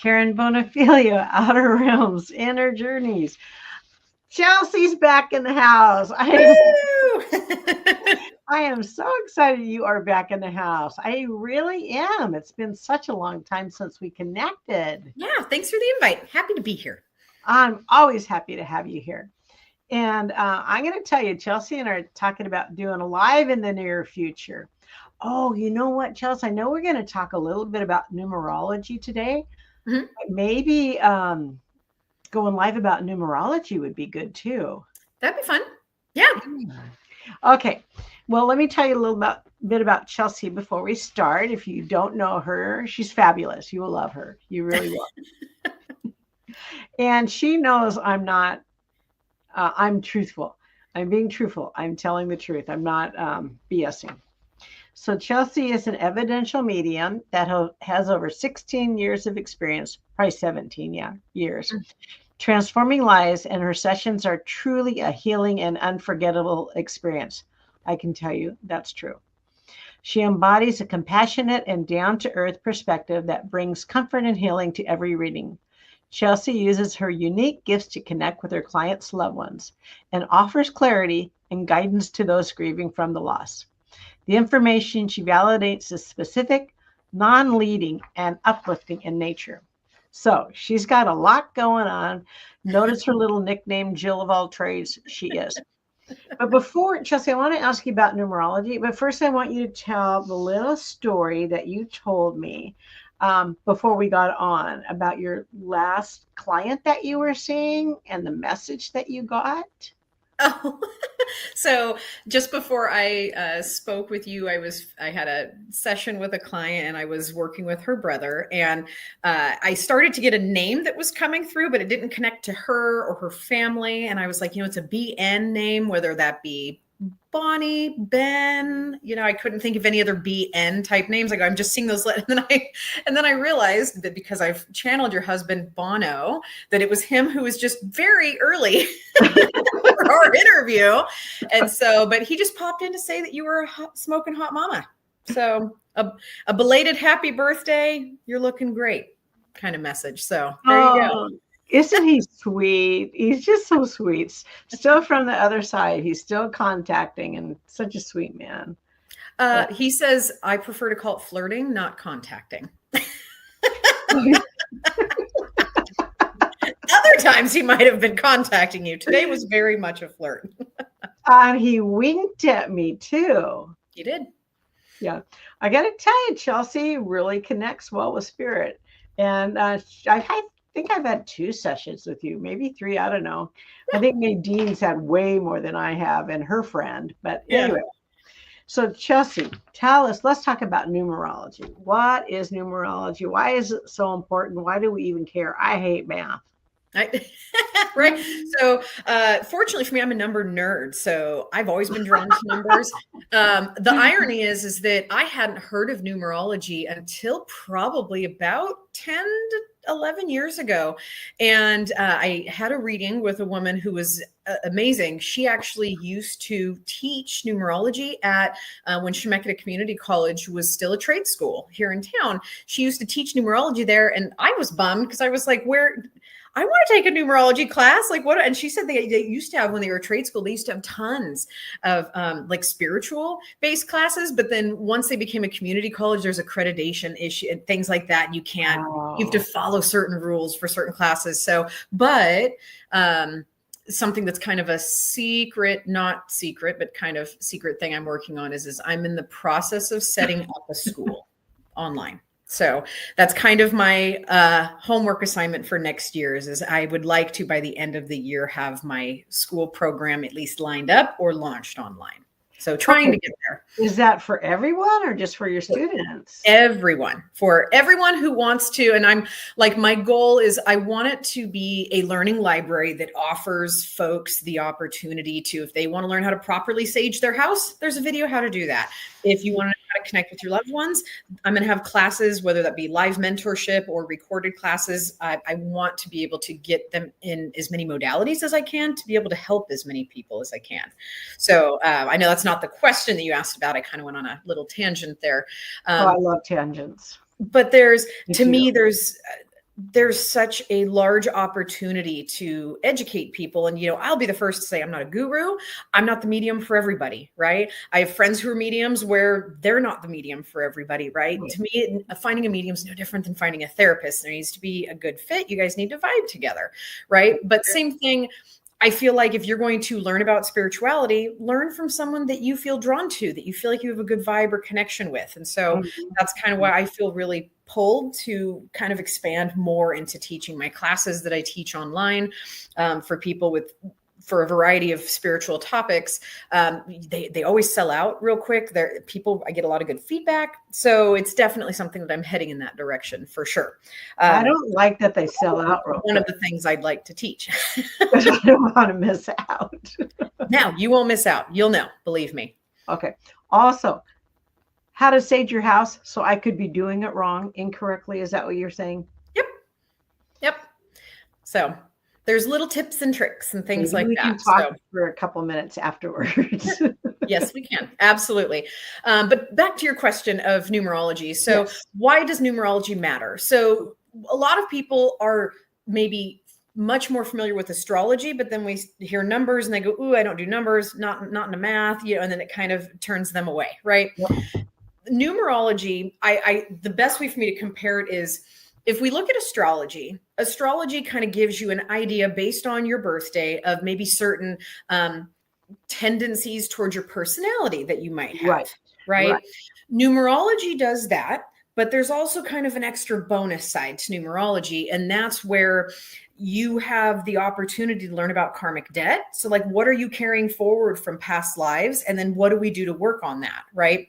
Karen Bonafilio, Outer Realms, Inner Journeys. Chelsea's back in the house. I am so excited you are back in the house. I really am. It's been such a long time since we connected. Yeah, thanks for the invite. Happy to be here. I'm always happy to have you here. And I'm going to tell you, Chelsea and I are talking about doing a live in the near future. Oh, you know what, Chelsea? I know we're going to talk a little bit about numerology today. Mm-hmm. Maybe going live about numerology would be good too. That'd be fun. Yeah. Okay. Well, let me tell you a little bit about Chelsea before we start. If you don't know her, she's fabulous. You will love her. You really will. And she knows I'm not, I'm truthful. I'm being truthful. I'm telling the truth. I'm not BSing. So Chelsea is an evidential medium that has over 16 years of experience, probably 17 years, transforming lives, and her sessions are truly a healing and unforgettable experience. I can tell you that's true. She embodies a compassionate and down-to-earth perspective that brings comfort and healing to every reading. Chelsea uses her unique gifts to connect with her clients' loved ones and offers clarity and guidance to those grieving from the loss. The information she validates is specific, non-leading, and uplifting in nature. So she's got a lot going on. Notice her little nickname, Jill of all trades. She is. But before, Chelsea, I want to ask you about numerology. But first, I want you to tell the little story that you told me before we got on about your last client that you were seeing and the message that you got. Oh, so just before I spoke with you, I had a session with a client and I was working with her brother, and I started to get a name that was coming through, but it didn't connect to her or her family. And I was like, it's a BN name, whether that be Bonnie, Ben, I couldn't think of any other BN type names. Like, I'm just seeing those. And then I realized that because I've channeled your husband, Bono, that it was him who was just very early for our interview. And so, but he just popped in to say that you were a smoking hot mama. So a belated happy birthday. You're looking great kind of message. So there you go. Isn't he sweet? He's just so sweet. Still from the other side. He's still contacting and such a sweet man. He says, I prefer to call it flirting, not contacting. Other times he might have been contacting you. Today was very much a flirt. He winked at me too. He did. Yeah. I got to tell you, Chelsea really connects well with spirit. And I think I've had 2 sessions with you, maybe 3. I don't know. I think Nadine's had way more than I have, and her friend. But anyway, so Chelsea, let's talk about numerology. What is numerology? Why is it so important? Why do we even care? I hate math. Right. So fortunately for me, I'm a number nerd. So I've always been drawn to numbers. The irony is that I hadn't heard of numerology until probably about 10 to 11 years ago. And I had a reading with a woman who was amazing. She actually used to teach numerology at when Chemeketa Community College was still a trade school here in town. She used to teach numerology there. And I was bummed because I was like, I want to take a numerology class. Like what? And she said they used to have, when they were trade school, they used to have tons of like spiritual based classes. But then once they became a community college, there's accreditation issue and things like that. You can't, you have to follow certain rules for certain classes. So, but something that's kind of a secret, not secret, but kind of secret thing I'm working on is I'm in the process of setting up a school online. So that's kind of my homework assignment for next year is I would like to, by the end of the year, have my school program at least lined up or launched online. So trying to get there. Is that for everyone or just for your students? Everyone, for everyone who wants to. And I'm like, my goal is I want it to be a learning library that offers folks the opportunity to, if they want to learn how to properly sage their house, there's a video how to do that. If you want to know how to connect with your loved ones, I'm going to have classes, whether that be live mentorship or recorded classes. I want to be able to get them in as many modalities as I can to be able to help as many people as I can. So I know that's not the question that you asked about. I kind of went on a little tangent there. I love tangents. But there's there's such a large opportunity to educate people. And, I'll be the first to say I'm not a guru. I'm not the medium for everybody, right? I have friends who are mediums where they're not the medium for everybody, right? To me, finding a medium is no different than finding a therapist. There needs to be a good fit. You guys need to vibe together, right? But same thing, I feel like if you're going to learn about spirituality, learn from someone that you feel drawn to, that you feel like you have a good vibe or connection with. And so that's kind of why I feel really pulled to kind of expand more into teaching my classes that I teach online for people for a variety of spiritual topics. They always sell out real quick. I get a lot of good feedback. So it's definitely something that I'm heading in that direction for sure. I don't like that they sell out real quick. One of the things I'd like to teach. Because I don't want to miss out. Now, you won't miss out. You'll know, believe me. Okay. Also, how to sage your house so I could be doing it wrong, incorrectly. Is that what you're saying? Yep. So there's little tips and tricks and things like that. We can talk for a couple minutes afterwards. Yes, we can. Absolutely. But back to your question of numerology. So why does numerology matter? So a lot of people are maybe much more familiar with astrology, but then we hear numbers and they go, "Ooh, I don't do numbers, not into math," and then it kind of turns them away, right? Yep. Numerology, the best way for me to compare it is, if we look at astrology kind of gives you an idea based on your birthday of maybe certain tendencies towards your personality that you might have, right? Numerology does that, but there's also kind of an extra bonus side to numerology. And that's where you have the opportunity to learn about karmic debt. So like, what are you carrying forward from past lives? And then what do we do to work on that, right?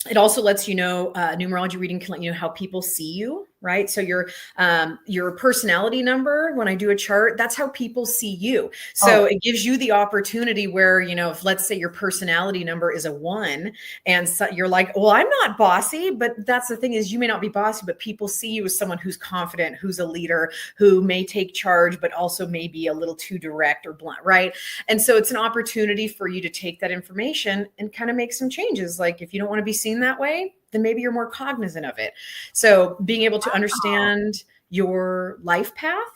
It also lets you know, numerology reading can let you know how people see you, right? So your personality number, when I do a chart, that's how people see you. So it gives you the opportunity where, if let's say your personality number is a 1 and so you're like, well, I'm not bossy, but that's the thing is you may not be bossy, but people see you as someone who's confident, who's a leader, who may take charge, but also may be a little too direct or blunt, right? And so it's an opportunity for you to take that information and kind of make some changes. Like if you don't want to be seen that way, then maybe you're more cognizant of it. So being able to understand your life path.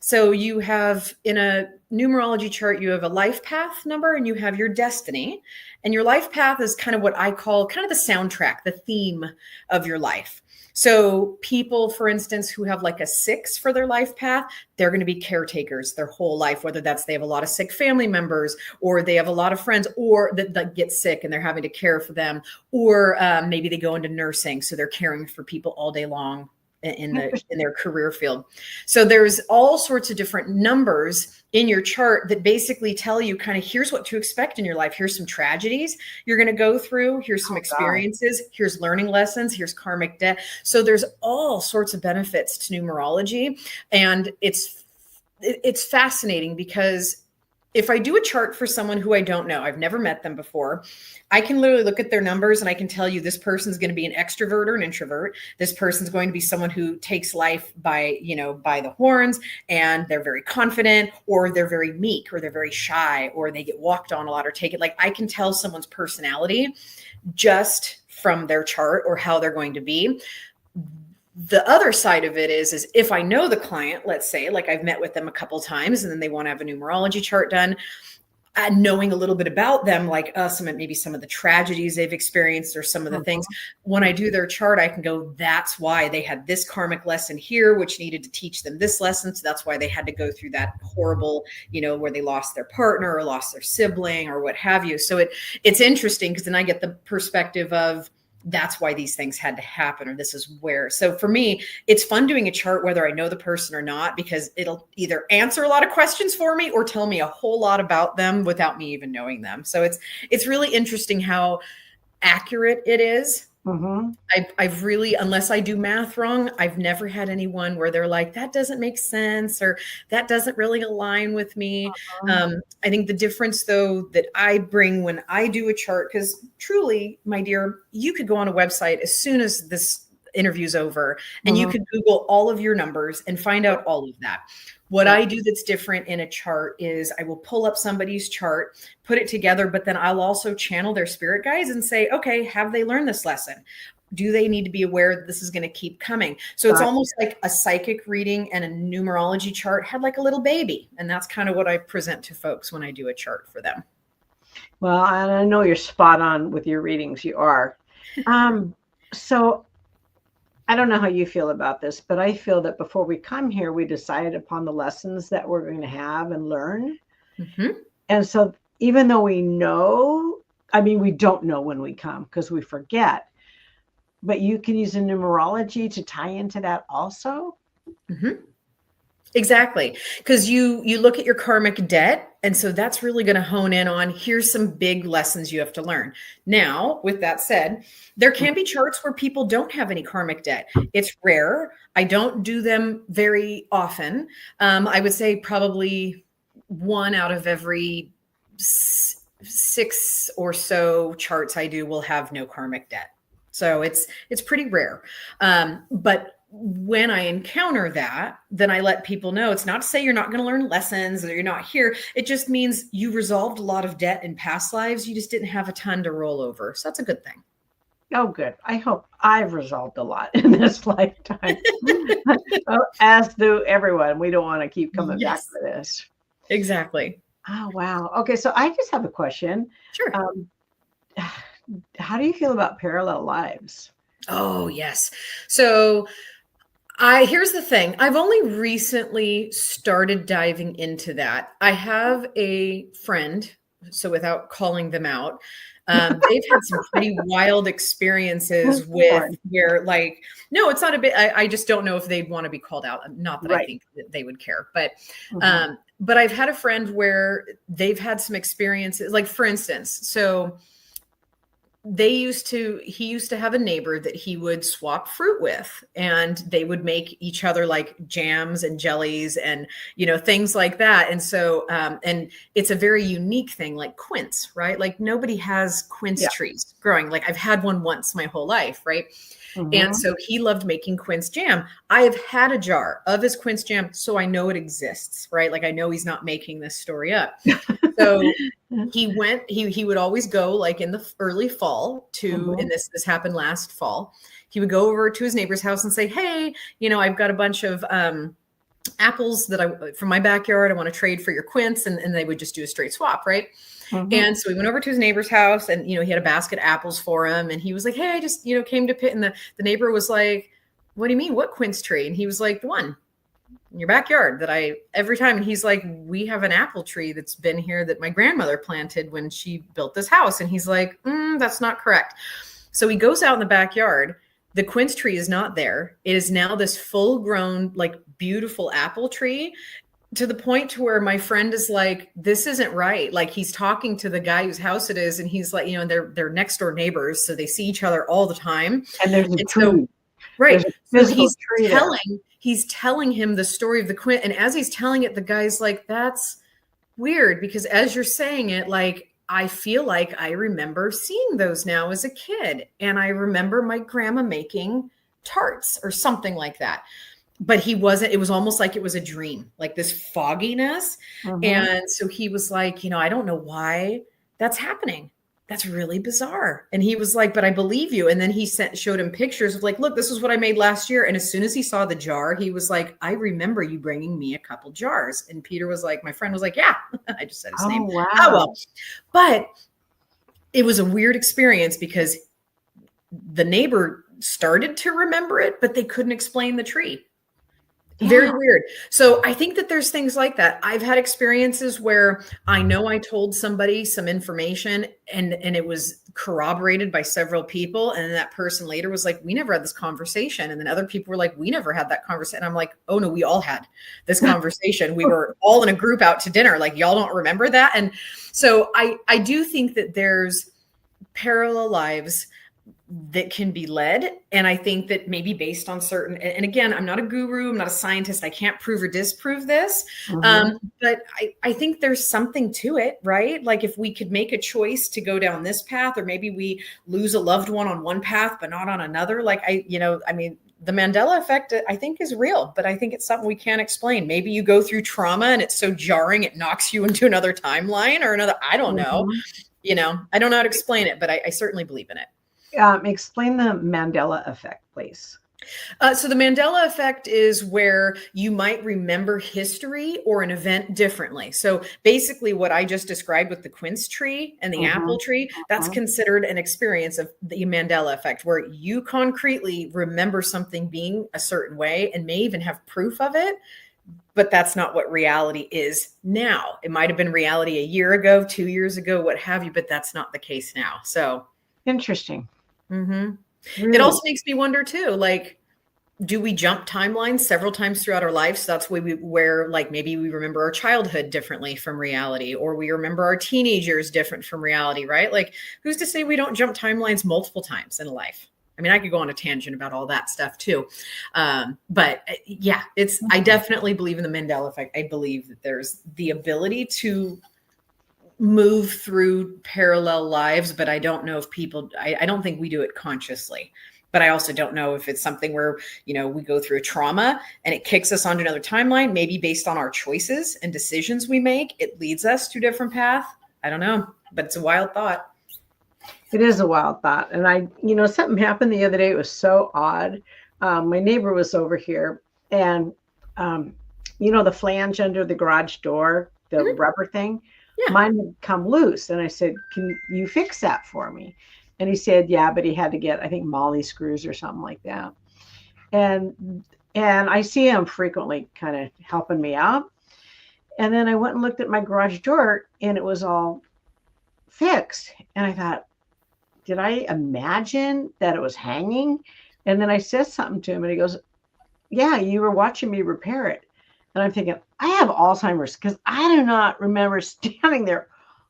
So you have in a numerology chart, you have a life path number and you have your destiny. And your life path is kind of what I call kind of the soundtrack, the theme of your life. So people, for instance, who have like a 6 for their life path, they're going to be caretakers their whole life, whether that's they have a lot of sick family members or they have a lot of friends or that get sick and they're having to care for them, or maybe they go into nursing. So they're caring for people all day long in their career field. So there's all sorts of different numbers in your chart that basically tell you kind of here's what to expect in your life. Here's some tragedies you're going to go through. Here's some experiences. Here's learning lessons. Here's karmic debt. So there's all sorts of benefits to numerology. And it's fascinating because if I do a chart for someone who I don't know, I've never met them before, I can literally look at their numbers and I can tell you this person's going to be an extrovert or an introvert. This person's going to be someone who takes life by the horns and they're very confident, or they're very meek, or they're very shy, or they get walked on a lot or take it. Like I can tell someone's personality just from their chart or how they're going to be. The other side of it is if I know the client, let's say, like I've met with them a couple of times and then they want to have a numerology chart done, knowing a little bit about them, like maybe some of the tragedies they've experienced or some of the things, when I do their chart, I can go, that's why they had this karmic lesson here, which needed to teach them this lesson. So that's why they had to go through that horrible, where they lost their partner or lost their sibling or what have you. So it's interesting because then I get the perspective of, that's why these things had to happen, or this is where. So for me, it's fun doing a chart, whether I know the person or not, because it'll either answer a lot of questions for me or tell me a whole lot about them without me even knowing them. So it's really interesting how accurate it is. Mm-hmm. I've really, unless I do math wrong, I've never had anyone where they're like, that doesn't make sense, or that doesn't really align with me. Uh-huh. I think the difference though, that I bring when I do a chart, because truly, my dear, you could go on a website as soon as this interview's over and you could Google all of your numbers and find out all of that. What I do that's different in a chart is I will pull up somebody's chart, put it together, but then I'll also channel their spirit guides and say, okay, have they learned this lesson? do they need to be aware that this is going to keep coming? So it's almost like a psychic reading and a numerology chart had like a little baby. And that's kind of what I present to folks when I do a chart for them. Well, and I know you're spot on with your readings. You are. So I don't know how you feel about this, but I feel that before we come here, we decide upon the lessons that we're going to have and learn. Mm-hmm. And so even though we know, I mean, we don't know when we come because we forget, but you can use a numerology to tie into that also. Mm-hmm. Exactly. Because you look at your karmic debt. And so that's really going to hone in on, here's some big lessons you have to learn. Now, with that said, there can be charts where people don't have any karmic debt. It's rare. I don't do them very often. I would say probably 1 out of every 6 or so charts I do will have no karmic debt. So it's pretty rare. But when I encounter that, then I let people know it's not to say you're not going to learn lessons or you're not here. It just means you resolved a lot of debt in past lives. You just didn't have a ton to roll over. So that's a good thing. Oh, good. I hope I've resolved a lot in this lifetime. As do everyone. We don't want to keep coming back to this. Exactly. Oh, wow. Okay. So I just have a question. Sure. How do you feel about parallel lives? Oh, yes. So here's the thing. I've only recently started diving into that. I have a friend, so without calling them out, they've had some pretty wild experiences with where like, no, it's not a bit, I just don't know if they'd want to be called out. Not that I think that they would care, but I've had a friend where they've had some experiences, like for instance, so he used to have a neighbor that he would swap fruit with, and they would make each other like jams and jellies and, things like that. And so, and it's a very unique thing, like quince, right? Like nobody has quince trees growing. Like I've had one once my whole life. Right. And so he loved making quince jam. I have had a jar of his quince jam, so I know it exists, right? Like I know he's not making this story up. So he would always go like in the early fall to, and this happened last fall. He would go over to his neighbor's house and say, hey, I've got a bunch of apples from my backyard. I want to trade for your quince. And they would just do a straight swap. Right. And so we went over to his neighbor's house and, he had a basket of apples for him. And he was like, hey, I just, came to pick. And the neighbor was like, what do you mean? What quince tree? And he was like, the one in your backyard that every time. And he's like, we have an apple tree that's been here that my grandmother planted when she built this house. And he's like, that's not correct. So he goes out in the backyard. The quince tree is not there. It is now this full grown, like beautiful apple tree, to the point to where my friend is like, this isn't right. Like he's talking to the guy whose house it is. And he's like, they're next door neighbors. So they see each other all the time. And there's a tree. Right. So he's telling him the story of the quince. And as he's telling it, the guy's like, that's weird, because as you're saying it, like, I feel like I remember seeing those now as a kid. And I remember my grandma making tarts or something like that. But it was almost like it was a dream, like this fogginess. And so he was like, I don't know why that's happening. That's really bizarre. And he was like, but I believe you. And then he showed him pictures of like, look, this is what I made last year. And as soon as he saw the jar, he was like, I remember you bringing me a couple jars. And Peter was like, my friend was like, yeah, I just said his name. Wow. Oh, well. But it was a weird experience because the neighbor started to remember it, but they couldn't explain the tree. Very weird. So I think that there's things like that. I've had experiences where I know I told somebody some information and it was corroborated by several people. And that person later was like, we never had this conversation. And then other people were like, we never had that conversation. And I'm like, oh no, we all had this conversation. We were all in a group out to dinner. Like, y'all don't remember that. And so I do think that there's parallel lives that can be led. And I think that maybe based on certain, and again, I'm not a guru, I'm not a scientist, I can't prove or disprove this. But I think there's something to it, right? Like if we could make a choice to go down this path, or maybe we lose a loved one on one path, but not on another. Like the Mandela effect, I think, is real, but I think it's something we can't explain. Maybe you go through trauma and it's so jarring, it knocks you into another timeline or another, I don't know. I don't know how to explain it, but I certainly believe in it. Explain the Mandela effect, please. So the Mandela effect is where you might remember history or an event differently. So basically what I just described with the quince tree and the Mm-hmm. apple tree, that's Mm-hmm. considered an experience of the Mandela effect, where you concretely remember something being a certain way and may even have proof of it, but that's not what reality is now. It might have been reality a year ago, 2 years ago, what have you, but that's not the case now. So, Interesting. mhm. It Really? also makes me wonder too, like, do we jump timelines several times throughout our lives? So that's where like maybe we remember our childhood differently from reality, or we remember our teenagers different from reality, right? Like, who's to say we don't jump timelines multiple times in a life? I mean, I could go on a tangent about all that stuff too. But yeah, I definitely believe in the Mandela effect. I believe that there's the ability to move through parallel lives, but I don't know if I don't think we do it consciously. But I also don't know if it's something where, we go through a trauma and it kicks us onto another timeline, maybe based on our choices and decisions we make. It leads us to a different path. I don't know, but it's a wild thought. It is a wild thought. And something happened the other day. It was so odd. My neighbor was over here, and the flange under the garage door, the Mhm. rubber thing, Yeah. mine had come loose. And I said, "Can you fix that for me?" And he said, "Yeah, but he had to get, I think, Molly screws or something like that." And I see him frequently kind of helping me out. And then I went and looked at my garage door, and it was all fixed. And I thought, did I imagine that it was hanging? And then I said something to him, and he goes, "Yeah, you were watching me repair it." And I'm thinking, I have Alzheimer's because I do not remember standing there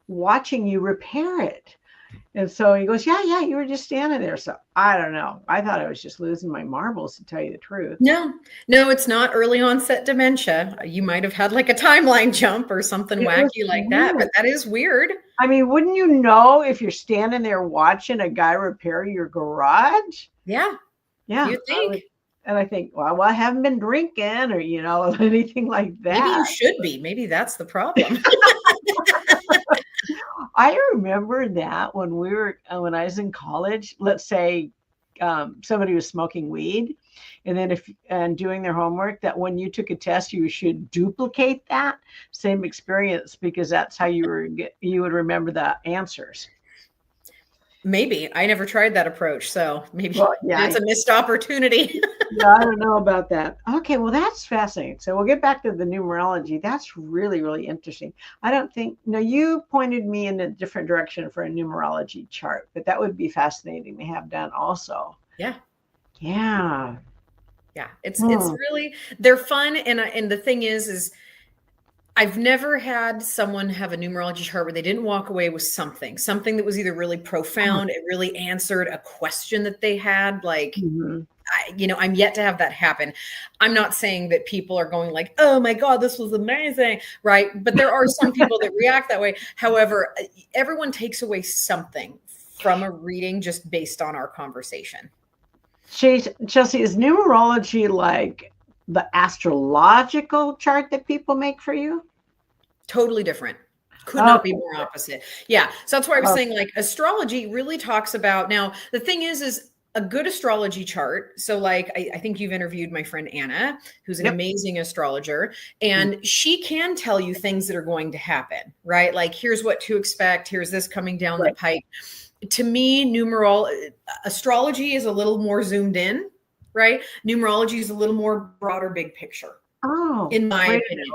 watching you repair it. And so he goes, "Yeah, you were just standing there." So I don't know. I thought I was just losing my marbles, to tell you the truth. No, it's not early onset dementia. You might have had like a timeline jump or something It was wacky like that, weird. but that is weird. I mean, wouldn't you know if you're standing there watching a guy repair your garage? Yeah, Yeah, you think. and I think, well, I haven't been drinking or anything like Maybe that. you should be. Maybe that's the problem. I remember that when I was in college. Let's say somebody was smoking weed, and then and doing their homework, that when you took a test, you should duplicate that same experience, because that's how you would remember the answers. Maybe. I never tried that approach, so maybe Well, yeah, it's a missed opportunity. yeah, I don't know about that. Okay, well, that's fascinating. So we'll get back to the numerology. That's really, really interesting. I don't think, no, you pointed me in a different direction for a numerology chart, but that would be fascinating to have done also. Yeah. Yeah. Yeah. It's really, they're fun. And the thing is I've never had someone have a numerology chart where they didn't walk away with something that was either really profound. It really answered a question that they had. Like, Mhm. I'm yet to have that happen. I'm not saying that people are going like, "Oh my God, this was amazing," right? But there are some people that react that way. However, everyone takes away something from a reading just based on our conversation. Chelsea, is numerology like the astrological chart that people make for you? Totally different. Could not be more opposite. Yeah. So that's why I was saying, like, astrology really talks about, now the thing is a good astrology chart. So like, I think you've interviewed my friend Anna, who's an amazing astrologer, and she can tell you things that are going to happen, right? Like, here's what to expect. Here's this coming down the pike. To me, astrology is a little more zoomed in, right? Numerology is a little more broader, big picture. In my opinion.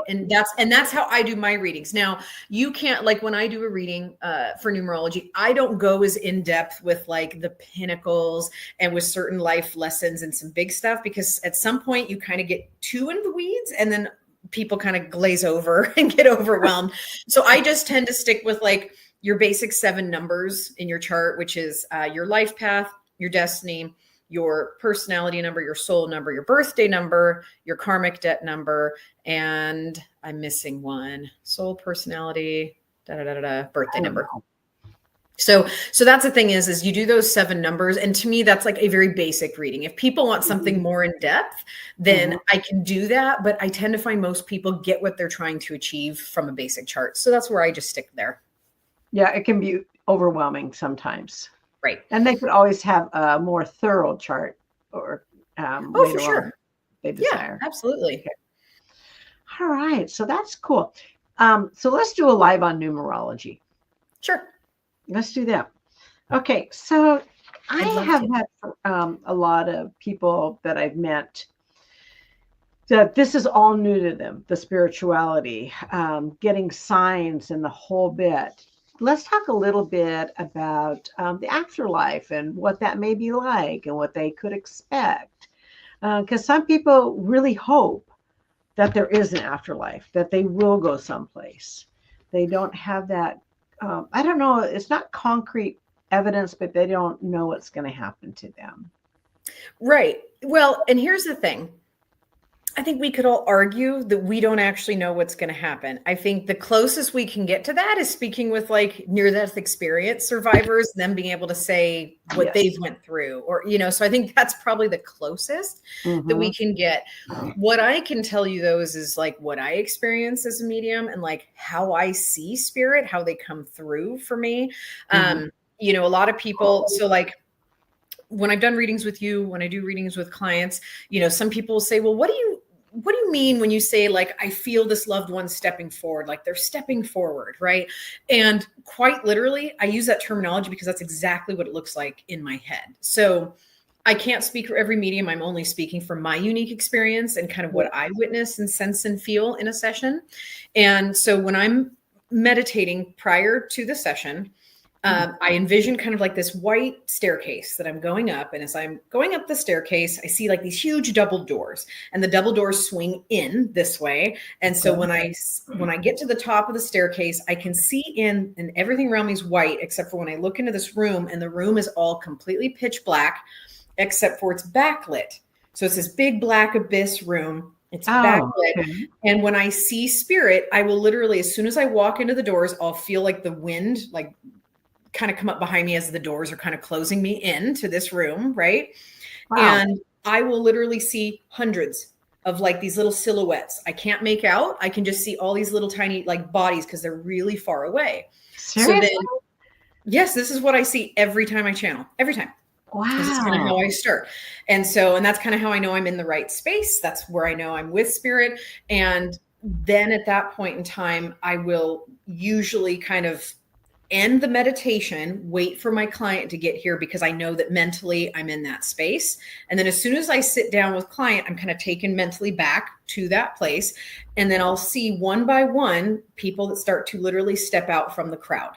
And that's how I do my readings. Now, you can't, like, when I do a reading for numerology, I don't go as in depth with like the pinnacles and with certain life lessons and some big stuff, because at some point you kind of get too in the weeds and then people kind of glaze over and get overwhelmed. So I just tend to stick with like your basic 7 numbers in your chart, which is your life path, your destiny, your personality number, your soul number, your birthday number, your karmic debt number, and I'm missing one. Soul, personality, birthday number. So that's the thing is you do those 7 numbers. And to me, that's like a very basic reading. If people want something more in depth, then I can do that. But I tend to find most people get what they're trying to achieve from a basic chart. So that's where I just stick there. Yeah, it can be overwhelming sometimes. Right. And they could always have a more thorough chart or Oh, for later on sure. if they Yeah, desire. absolutely. Okay. All right. So that's cool. So let's do a live on numerology. Sure. Let's do that. Okay. So I I'd love have to. had a lot of people that I've met that this is all new to them, the spirituality, getting signs and the whole bit. Let's talk a little bit about the afterlife and what that may be like and what they could expect. Because some people really hope that there is an afterlife, that they will go someplace. They don't have that, I don't know, it's not concrete evidence, but they don't know what's going to happen to them. Right. Well, and here's the thing. I think we could all argue that we don't actually know what's going to happen. I think the closest we can get to that is speaking with like near death experience survivors, them being able to say what Yes. they've went through or, so I think that's probably the closest that we can get. What I can tell you though is like what I experience as a medium and like how I see spirit, how they come through for me. A lot of people, so like, when I've done readings with you, when I do readings with clients, some people will say, well, what do you mean when you say like, I feel this loved one stepping forward, like they're stepping forward, right? And quite literally, I use that terminology because that's exactly what it looks like in my head. So I can't speak for every medium. I'm only speaking from my unique experience and kind of what I witness and sense and feel in a session. And so when I'm meditating prior to the session, I envision kind of like this white staircase that I'm going up. And as I'm going up the staircase, I see like these huge double doors and the double doors swing in this way. And so when I get to the top of the staircase, I can see in and everything around me is white, except for when I look into this room and the room is all completely pitch black, except for it's backlit. So it's this big black abyss room. It's backlit. Okay. And when I see spirit, I will literally, as soon as I walk into the doors, I'll feel like the wind, like kind of come up behind me as the doors are kind of closing me into this room, right? Wow. And I will literally see hundreds of like these little silhouettes. I can't make out. I can just see all these little tiny like bodies because they're really far away. Seriously? So then, yes, this is what I see every time I channel. Every time. Wow. This is kind of how I start. And that's kind of how I know I'm in the right space. That's where I know I'm with spirit. And then at that point in time, I will usually kind of end the meditation, wait for my client to get here because I know that mentally I'm in that space. And then as soon as I sit down with client, I'm kind of taken mentally back to that place. And then I'll see one by one people that start to literally step out from the crowd.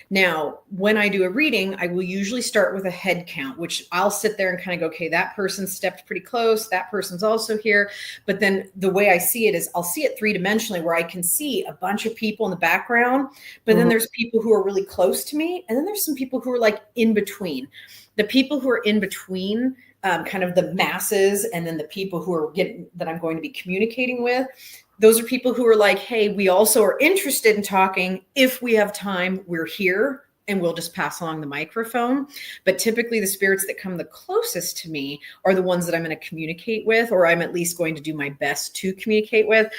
Now, when I do a reading, I will usually start with a head count, which I'll sit there and kind of go, okay, that person stepped pretty close. That person's also here. But then the way I see it is I'll see it three-dimensionally where I can see a bunch of people in the background, but then there's people who are really close to me. And then there's some people who are like in between. The people who are in between, kind of the masses, and then the people who are that I'm going to be communicating with, those are people who are like, hey, we also are interested in talking. If we have time, we're here and we'll just pass along the microphone. But typically the spirits that come the closest to me are the ones that I'm going to communicate with, or I'm at least going to do my best to communicate with.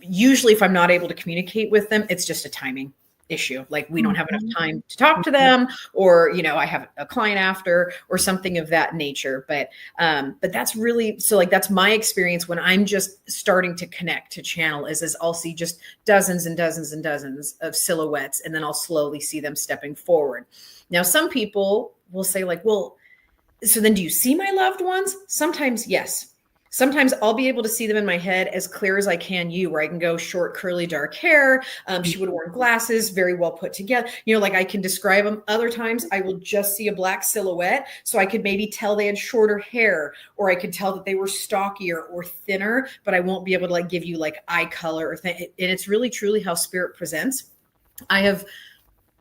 Usually if I'm not able to communicate with them, it's just a timing issue. Like we don't have enough time to talk to them, or, I have a client after or something of that nature. But that's really, so like, that's my experience when I'm just starting to connect to channel is I'll see just dozens and dozens and dozens of silhouettes. And then I'll slowly see them stepping forward. Now, some people will say like, well, so then do you see my loved ones? Sometimes, yes. Sometimes I'll be able to see them in my head as clear as I can where I can go short, curly, dark hair. She would have worn glasses, very well put together. Like I can describe them. Other times I will just see a black silhouette. So I could maybe tell they had shorter hair, or I could tell that they were stockier or thinner, but I won't be able to like give you like eye color or thing. And it's really truly how spirit presents. I have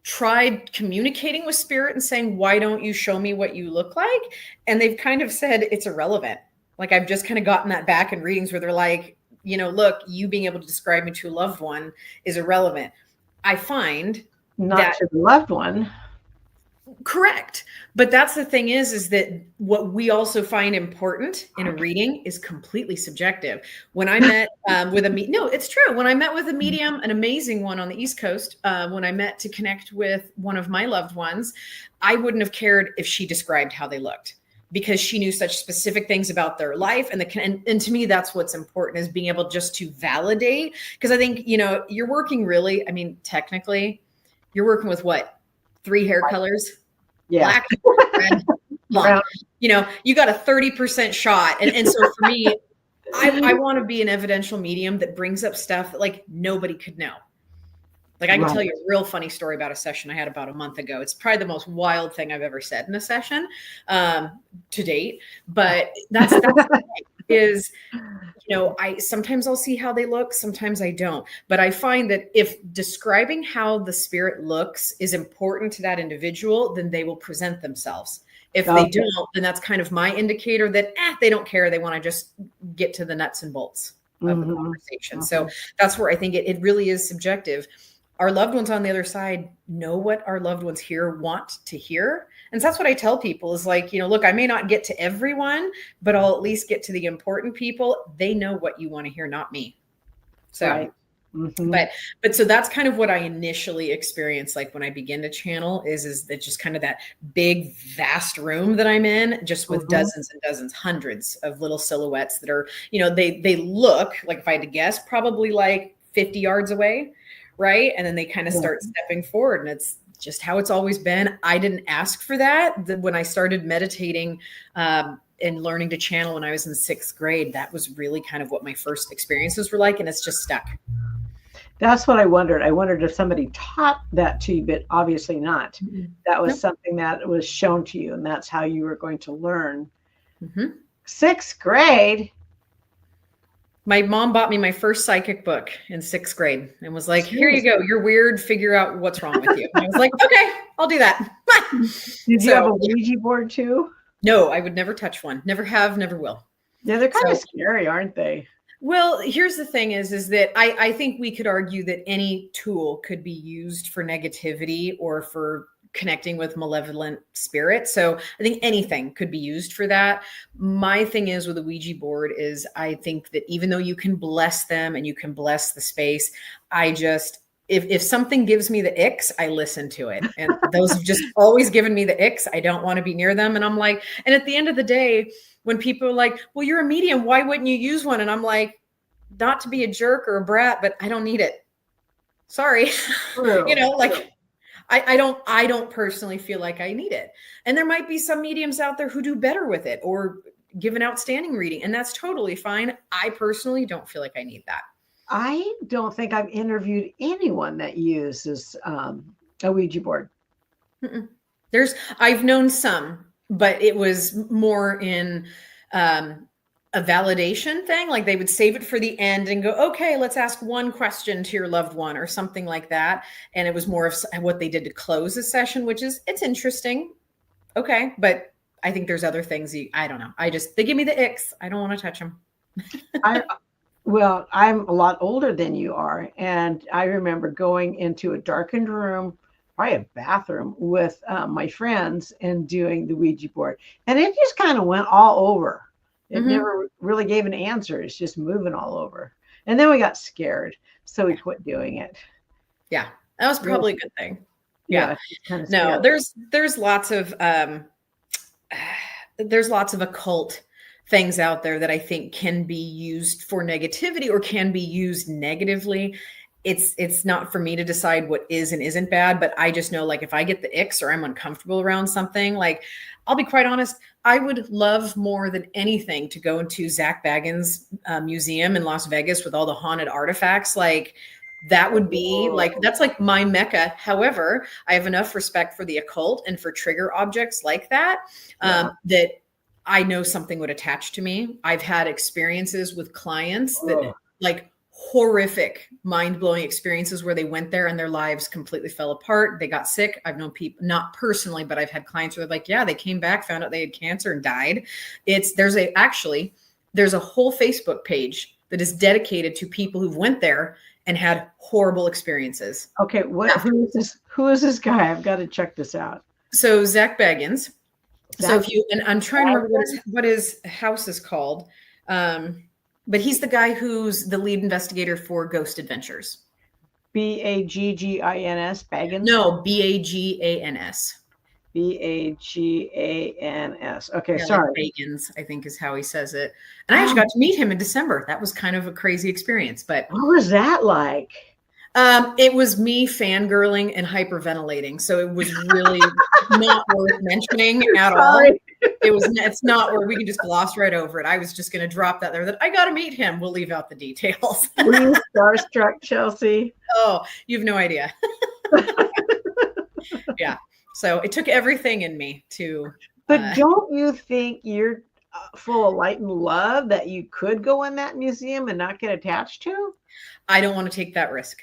tried communicating with spirit and saying, why don't you show me what you look like? And they've kind of said it's irrelevant. Like I've just kind of gotten that back in readings where they're like, look, you being able to describe me to a loved one is irrelevant. I find not to the loved one. Correct. But that's the thing is that what we also find important in a reading is completely subjective. When I met with no, it's true. When I met with a medium, an amazing one on the East Coast, when I met to connect with one of my loved ones, I wouldn't have cared if she described how they looked, because she knew such specific things about their life. And to me, that's what's important, is being able just to validate. Because I think, you're working really, I mean, technically, you're working with what? 3 hair colors? Yeah. Black, red, blonde. You got a 30% shot. And so for me, I want to be an evidential medium that brings up stuff that like nobody could know. Like I can tell you a real funny story about a session I had about a month ago. It's probably the most wild thing I've ever said in a session to date. But that's the thing, is, I sometimes I'll see how they look, sometimes I don't. But I find that if describing how the spirit looks is important to that individual, then they will present themselves. If they don't, then that's kind of my indicator that they don't care. They want to just get to the nuts and bolts of the conversation. So that's where I think it really is subjective. Our loved ones on the other side know what our loved ones here want to hear. And so that's what I tell people is like, look, I may not get to everyone, but I'll at least get to the important people. They know what you want to hear, not me. So, but so that's kind of what I initially experienced. Like when I begin to channel is that just kind of that big, vast room that I'm in, just with dozens and dozens, hundreds of little silhouettes that are, they look like, if I had to guess, probably like 50 yards away. Right. And then they kind of start stepping forward, and it's just how it's always been. I didn't ask for that. When I started meditating and learning to channel when I was in 6th grade, that was really kind of what my first experiences were like. And it's just stuck. That's what I wondered. I wondered if somebody taught that to you, but obviously not. That was something that was shown to you, and that's how you were going to learn. 6th grade. My mom bought me my first psychic book in 6th grade and was like, here you go. You're weird. Figure out what's wrong with you. And I was like, okay, I'll do that. Did you have a Ouija board too? No, I would never touch one. Never have, never will. Yeah, they're kind of scary, aren't they? Well, here's the thing is that I think we could argue that any tool could be used for negativity or for connecting with malevolent spirits. So I think anything could be used for that. My thing is with a Ouija board is I think that even though you can bless them and you can bless the space, if something gives me the icks, I listen to it. And those have just always given me the icks. I don't want to be near them. And I'm like, and at the end of the day, when people are like, well, you're a medium, why wouldn't you use one? And I'm like, not to be a jerk or a brat, but I don't need it. Sorry. I don't personally feel like I need it. And there might be some mediums out there who do better with it or give an outstanding reading, and that's totally fine. I personally don't feel like I need that. I don't think I've interviewed anyone that uses a Ouija board. I've known some, but it was more in a validation thing. Like they would save it for the end and go, okay, let's ask one question to your loved one or something like that. And it was more of what they did to close the session, which is, it's interesting. Okay. But I think there's other things. I don't know. They give me the icks. I don't want to touch them. Well, I'm a lot older than you are. And I remember going into a darkened room, probably a bathroom with my friends and doing the Ouija board. And it just kind of went all over. It never really gave an answer. It's just moving all over. And then we got scared. So we quit doing it. Yeah. That was probably a good thing. Yeah. Kind of no, there's lots of occult things out there that I think can be used for negativity or can be used negatively. It's not for me to decide what is and isn't bad, but I just know, like, if I get the icks or I'm uncomfortable around something, like, I'll be quite honest, I would love more than anything to go into Zach Bagans' museum in Las Vegas with all the haunted artifacts. Like, that would be like, that's like my mecca. However, I have enough respect for the occult and for trigger objects like that, that I know something would attach to me. I've had experiences with clients that like horrific, mind-blowing experiences where they went there and their lives completely fell apart. They got sick. I've known people, not personally, but I've had clients who are like, yeah, they came back, found out they had cancer and died. There's a whole Facebook page that is dedicated to people who've went there and had horrible experiences. Okay. Who is this guy? I've got to check this out. So Zach Bagans. So Zach if you, and I'm trying to remember Bagans? what his house is called. But he's the guy who's the lead investigator for Ghost Adventures. Baggins? Bagans? No, Bagans. Bagans. Okay, Yeah, like sorry. Bagans, I think is how he says it. And I actually got to meet him in December. That was kind of a crazy experience, but What was that like? it was me fangirling and hyperventilating. So it was really not worth mentioning at all. It's not where we can just gloss right over it. I was just going to drop that there that I got to meet him. We'll leave out the details. Were you starstruck, Chelsea? Oh, you have no idea. Yeah. So it took everything in me to. But don't you think you're full of light and love that you could go in that museum and not get attached to? I don't want to take that risk.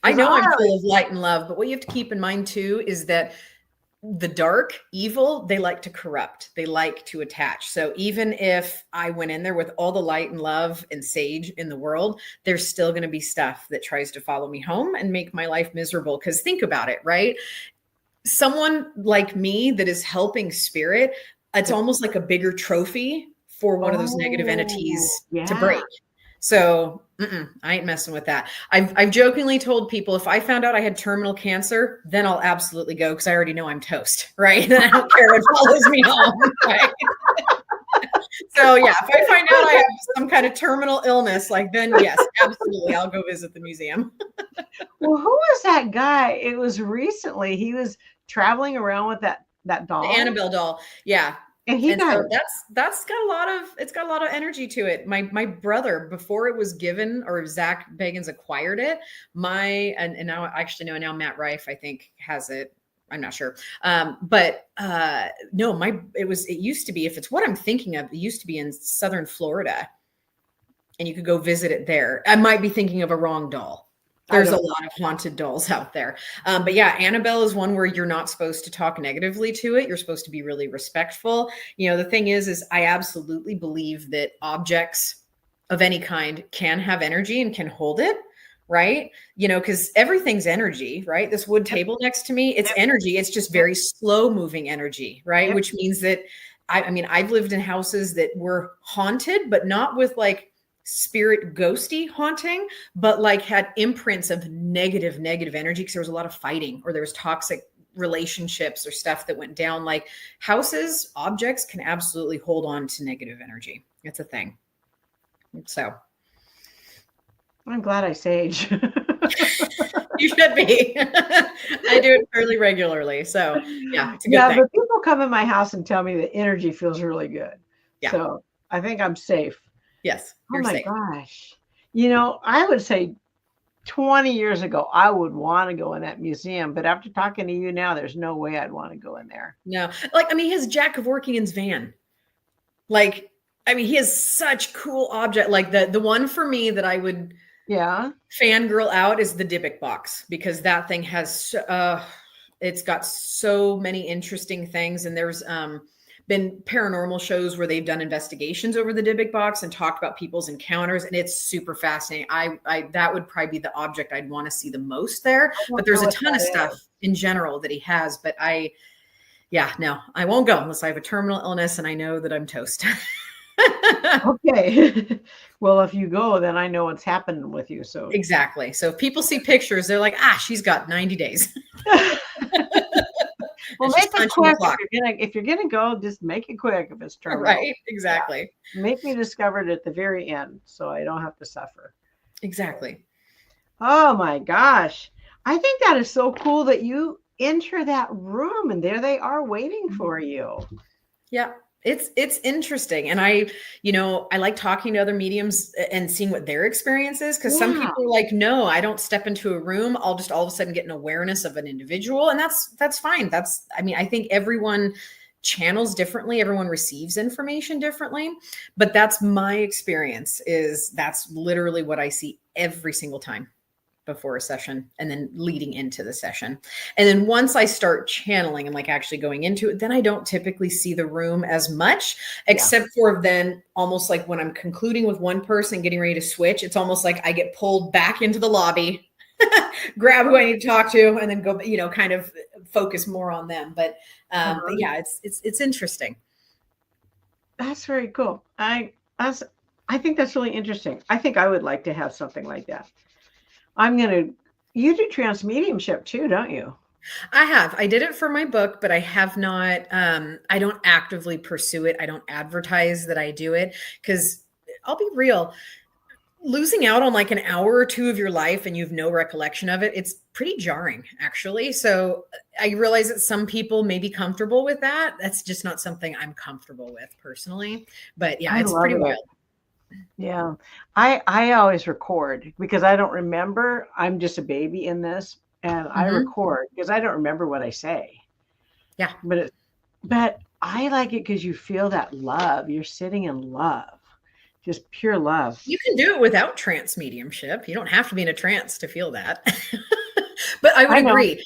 I know I'm full of light and love, but what you have to keep in mind too is that the dark, evil, they like to corrupt. They like to attach. So even if I went in there with all the light and love and sage in the world, there's still going to be stuff that tries to follow me home and make my life miserable. Because think about it, right? Someone like me that is helping spirit, it's almost like a bigger trophy for one of those negative entities to break. So I ain't messing with that. I've jokingly told people if I found out I had terminal cancer, then I'll absolutely go because I already know I'm toast, right? And I don't care what follows me home, right? So yeah, if I find out I have some kind of terminal illness, like then yes, absolutely, I'll go visit the museum. Well, who was that guy? It was recently. He was traveling around with that doll, the Annabelle doll. Yeah. And so that's got a lot of energy to it. My brother, before it was given or Zach Bagans acquired it, and now actually no, now Matt Rife, I think, has it. I'm not sure. But no, it used to be, if it's what I'm thinking of, it used to be in Southern Florida and you could go visit it there. I might be thinking of a wrong doll. There's a lot of haunted dolls out there. But yeah, Annabelle is one where you're not supposed to talk negatively to it. You're supposed to be really respectful. You know, the thing is I absolutely believe that objects of any kind can have energy and can hold it, right? You know, because everything's energy, right? This wood table next to me, it's energy. It's just very slow moving energy, right? Yep. Which means that I've lived in houses that were haunted, but not with like spirit ghosty haunting, but like had imprints of negative energy because there was a lot of fighting or there was toxic relationships or stuff that went down. Like houses, objects can absolutely hold on to negative energy. It's a thing. So I'm glad I sage. You should be. I do it fairly regularly. So yeah, it's a good thing. But people come in my house and tell me the energy feels really good. Yeah. So I think I'm safe. Yes. Oh my gosh. You know, I would say 20 years ago, I would want to go in that museum. But after talking to you now, there's no way I'd want to go in there. No. Like, he has Jack Kevorkian's van. Like, he has such cool object. Like the one for me that I would fangirl out is the Dybbuk box, because that thing has, it's got so many interesting things. And there's, been paranormal shows where they've done investigations over the Dybbuk box and talked about people's encounters, and it's super fascinating. That would probably be the object I'd want to see the most there. But there's a ton of stuff in general that he has. But I won't go unless I have a terminal illness and I know that I'm toast. Okay. Well, if you go, then I know what's happening with you. So exactly. So if people see pictures, they're like, she's got 90 days. Well, make it quick. If you're gonna go, just make it quick if it's terminal. Right, exactly. Yeah. Make me discover it at the very end so I don't have to suffer. Exactly. Oh my gosh. I think that is so cool that you enter that room and there they are waiting for you. Yeah. It's interesting. And I like talking to other mediums and seeing what their experience is. Cause some people are like, no, I don't step into a room. I'll just all of a sudden get an awareness of an individual. And that's fine. I think everyone channels differently. Everyone receives information differently, but that's my experience. That's literally what I see every single time before a session and then leading into the session. And then once I start channeling and like actually going into it, then I don't typically see the room as much, except for then almost like when I'm concluding with one person, getting ready to switch, it's almost like I get pulled back into the lobby grab who I need to talk to and then go, kind of focus more on them. But yeah, it's interesting. That's very cool. I think that's really interesting. I think I would like to have something like that. You do trance mediumship too, don't you? I did it for my book, but I have not, I don't actively pursue it. I don't advertise that I do it because I'll be real, losing out on like an hour or two of your life and you have no recollection of it, it's pretty jarring actually. So I realize that some people may be comfortable with that. That's just not something I'm comfortable with personally, but yeah, it's pretty wild. Yeah. I always record because I don't remember. I'm just a baby in this and I record because I don't remember what I say. Yeah. But I like it because you feel that love. You're sitting in love. Just pure love. You can do it without trance mediumship. You don't have to be in a trance to feel that. But I would agree.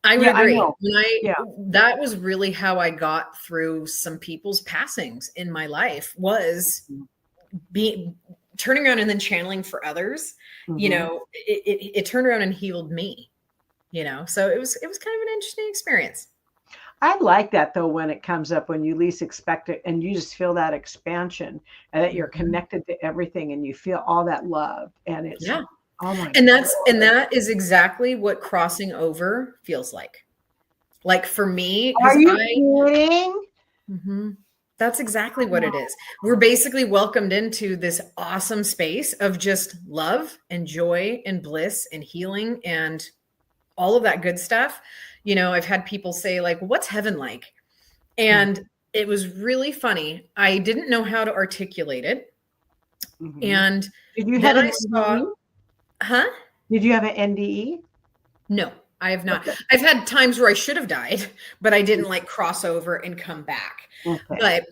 I would agree. That was really how I got through some people's passings in my life, was turning around and then channeling for others. It turned around and healed me, so it was kind of an interesting experience. I like that though, when it comes up when you least expect it and you just feel that expansion and that you're connected to everything and you feel all that love. And it's, oh my God. And that is exactly what crossing over feels like. Like for me, are you kidding? That's exactly what it is. We're basically welcomed into this awesome space of just love and joy and bliss and healing and all of that good stuff. I've had people say like, what's heaven like? And it was really funny. I didn't know how to articulate it. And did you have an NDE? Did you have an NDE? No, I have not. Okay. I've had times where I should have died, but I didn't like cross over and come back. Okay. But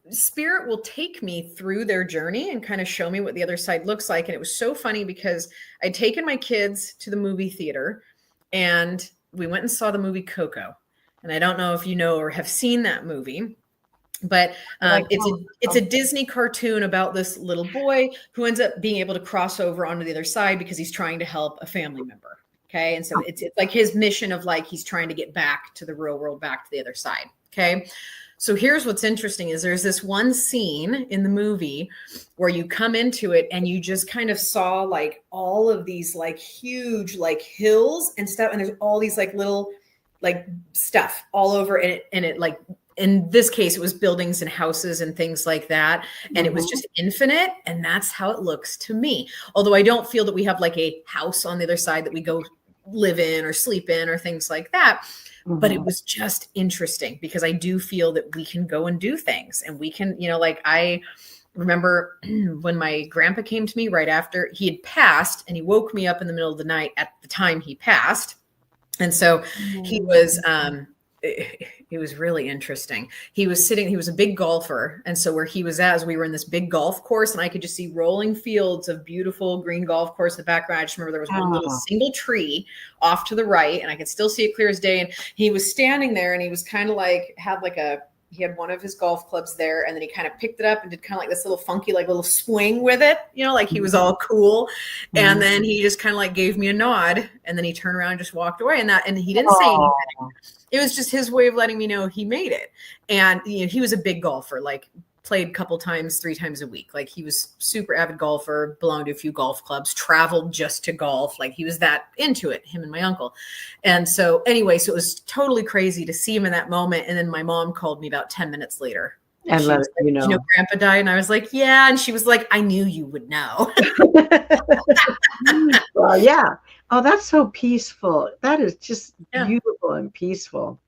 spirit will take me through their journey and kind of show me what the other side looks like. And it was so funny because I'd taken my kids to the movie theater and we went and saw the movie Coco. And I don't know if you know or have seen that movie, but it's a Disney cartoon about this little boy who ends up being able to cross over onto the other side because he's trying to help a family member. Okay. And so it's like his mission of like, he's trying to get back to the real world, back to the other side. Okay. So here's what's interesting is there's this one scene in the movie where you come into it and you just kind of saw like all of these like huge like hills and stuff. And there's all these like little like stuff all over it. And it like, in this case, it was buildings and houses and things like that. And it was just infinite. And that's how it looks to me. Although I don't feel that we have like a house on the other side that we go live in or sleep in or things like that. But it was just interesting because I do feel that we can go and do things and we can, like I remember when my grandpa came to me right after he had passed and he woke me up in the middle of the night at the time he passed. And so he was, it was really interesting. He was a big golfer. And so where he was at, we were in this big golf course and I could just see rolling fields of beautiful green golf course in the background. I just remember there was one little single tree off to the right and I could still see it clear as day. And he was standing there and he was kind of like, he had one of his golf clubs there and then he kind of picked it up and did kind of like this little funky, like little swing with it, like he was all cool. And then he just kind of like gave me a nod and then he turned around and just walked away and he didn't say anything. It was just his way of letting me know he made it. And he was a big golfer, like played a couple times, 3 times a week. Like he was super avid golfer, belonged to a few golf clubs, traveled just to golf. Like he was that into it, him and my uncle. And so anyway, so it was totally crazy to see him in that moment. And then my mom called me about 10 minutes later. And let Grandpa died. And I was like, yeah. And she was like, I knew you would know. Well, yeah. Oh, that's so peaceful. That is just beautiful and peaceful.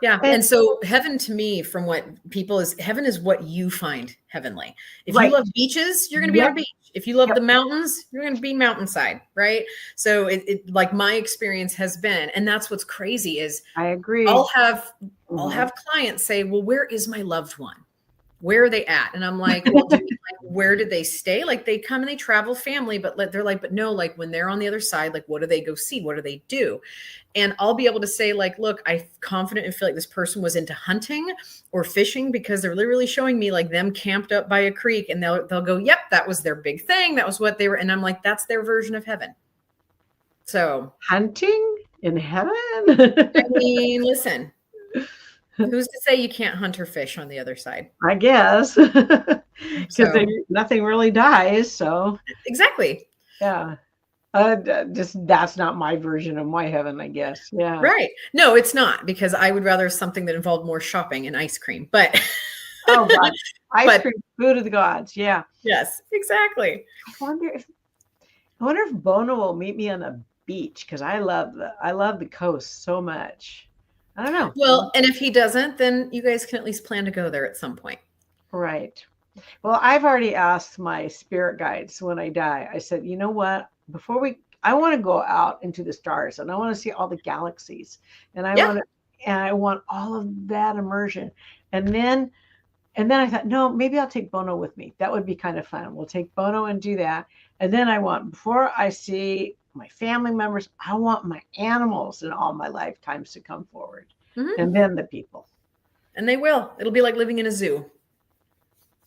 Yeah. And so heaven to me, from what people heaven is what you find heavenly. If you love beaches, you're going to be on a beach. If you love the mountains, you're going to be mountainside. Right. So it like my experience has been, and that's what's crazy is I agree. I'll have clients say, well, where is my loved one? Where are they at? And I'm like, well, where did they stay? Like they come and they travel family, but they're like, but no, like when they're on the other side, like, what do they go see? What do they do? And I'll be able to say like, look, I'm confident and feel like this person was into hunting or fishing because they're literally showing me like them camped up by a creek and they'll go, yep, that was their big thing. That was what they were. And I'm like, that's their version of heaven. So hunting in heaven? I mean, listen, who's to say you can't hunt or fish on the other side? I guess. Because So nothing really dies. So, exactly. yeah. Just that's not my version of my heaven, I guess. Yeah. Right. No, it's not, because I would rather something that involved more shopping and ice cream. But Oh, God. Ice but cream, food of the gods. Yeah. yes, exactly. I wonder if Bono will meet me on the beach because I love the coast so much. I don't know. Well, and if he doesn't, then you guys can at least plan to go there at some point. Right. Well, I've already asked my spirit guides when I die. I said, you know what? I want to go out into the stars and I want to see all the galaxies and Yeah. I want all of that immersion. And then I thought, no, maybe I'll take Bono with me. That would be kind of fun. We'll take Bono and do that. And then before I see my family members, I want my animals in all my lifetimes to come forward. Mhm. And then the people. And they will. It'll be like living in a zoo.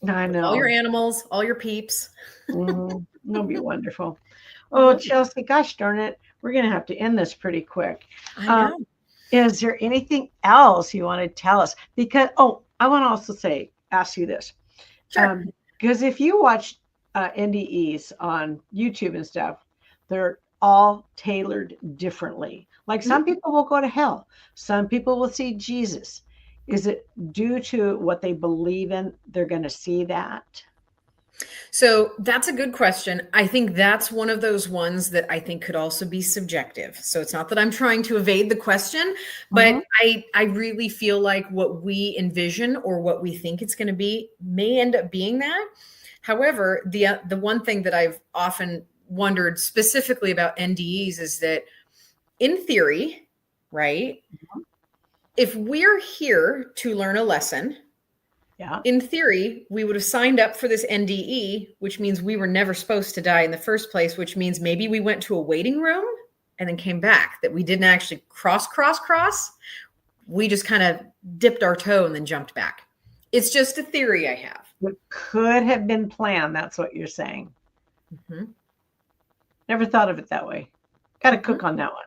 I know. All your animals, all your peeps. It'll be wonderful. Oh, Chelsea, gosh darn it. We're going to have to end this pretty quick. I know. Is there anything else you want to tell us? Because, I want to also ask you this. Sure. Because if you watch NDEs on YouTube and stuff, they're all tailored differently. Like some people will go to hell. Some people will see Jesus. Is it due to what they believe in? They're going to see that? So that's a good question. I think that's one of those ones that I think could also be subjective. So it's not that I'm trying to evade the question, but I really feel like what we envision or what we think it's going to be may end up being that. However, the one thing that I've often wondered specifically about NDEs is that in theory, right? If we're here to learn a lesson, yeah, in theory, we would have signed up for this NDE, which means we were never supposed to die in the first place, which means maybe we went to a waiting room and then came back, that we didn't actually cross. We just kind of dipped our toe and then jumped back. It's just a theory I have. It could have been planned. That's what you're saying. Never thought of it that way. Got to cook on that one.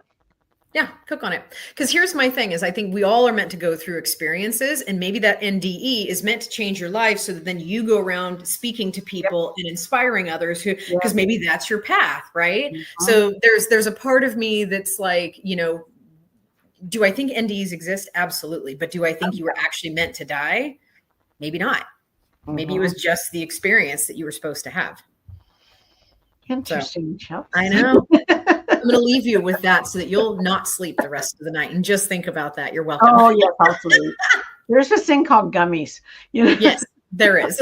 Yeah, cook on it. Because here's my thing is I think we all are meant to go through experiences, and maybe that NDE is meant to change your life so that then you go around speaking to people and inspiring others who, because maybe that's your path, right? So there's a part of me that's like, do I think NDEs exist? Absolutely. But do I think you were actually meant to die? Maybe not. Maybe it was just the experience that you were supposed to have. Interesting, Chelsea. I know. I'm going to leave you with that so that you'll not sleep the rest of the night, and just think about that. You're welcome. Oh, yes, absolutely. There's this thing called gummies. Yes, there is.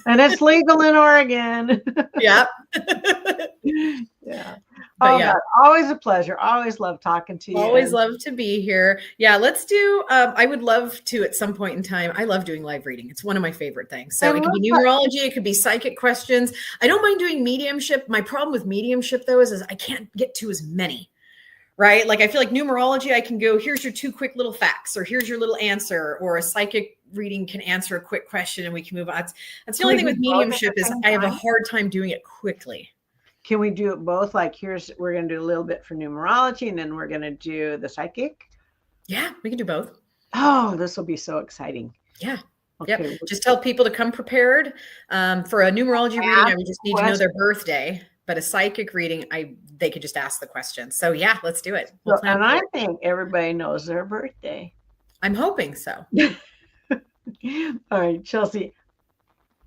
And it's legal in Oregon. Yep. Yeah. But yeah. God, always a pleasure. Always love talking to you. Always love to be here. Yeah, let's do, I would love to at some point in time. I love doing live reading. It's one of my favorite things. So it could be numerology. It could be psychic questions. I don't mind doing mediumship. My problem with mediumship though is I can't get to as many, right? Like I feel like numerology, I can go, here's your 2 quick little facts, or here's your little answer, or a psychic reading can answer a quick question and we can move on. That's the only thing with mediumship is I have a hard time doing it quickly. Can we do it both? Like we're going to do a little bit for numerology and then we're going to do the psychic. Yeah, we can do both. Oh, this will be so exciting. Yeah. Okay. Yep. Just tell people to come prepared. For a numerology reading, I would just need to know their birthday. But a psychic reading, they could just ask the question. So yeah, let's do it. And I think everybody knows their birthday. I'm hoping so. All right, Chelsea.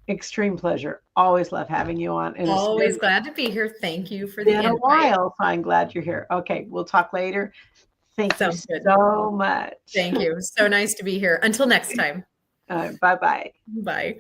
Extreme pleasure. Always love having you on. And always glad to be here. Thank you for the invite. It's been a while, so I'm glad you're here. Okay, we'll talk later. Thank you so much. Thank you. So nice to be here. Until next time. Bye-bye. Bye.